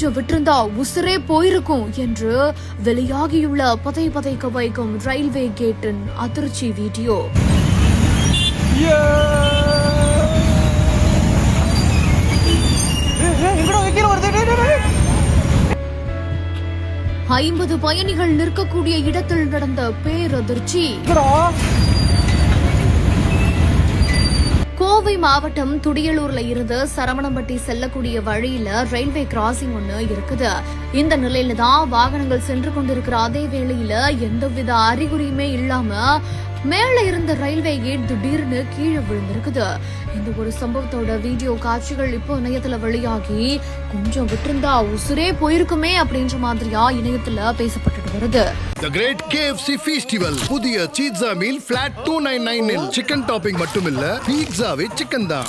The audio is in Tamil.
கொஞ்சம் விட்டிருந்தா உசுரே போயிருக்கும் என்று வெளியாகியுள்ள பதைக்க வைக்கும் ரயில்வே கேட்டின் அதிர்ச்சி வீடியோ. 50 பயணிகள் நிற்கக்கூடிய இடத்தில் நடந்த பேரதிர்ச்சி. கோவை மாவட்டம் துடியலூர்ல இருந்து சரவணம்பட்டி செல்லக்கூடிய வழியில ரயில்வே கிராசிங் ஒண்ணு இருக்குது. இந்த நிலையில தான் வாகனங்கள் சென்று கொண்டிருக்கிற அதே வேளையில எந்தவித அறிகுறியுமே இல்லாம மேல இருந்த ரயில்வே கேட் திடீர்னு கீழே விழுந்திருக்குது. இந்த ஒரு சம்பவத்தோட வீடியோ காட்சிகள் இப்போ இணையத்துல வெளியாகி கொஞ்சம் விட்டிருந்தா உசுரே போயிருக்குமே அப்படின்ற மாதிரியா இணையத்துல பேசப்பட்டு வருது. The Great KFC Festival புதிய pizza meal flat $299 chicken topping மட்டுமில்ல, பீட்சாவே சிக்கன் தான்.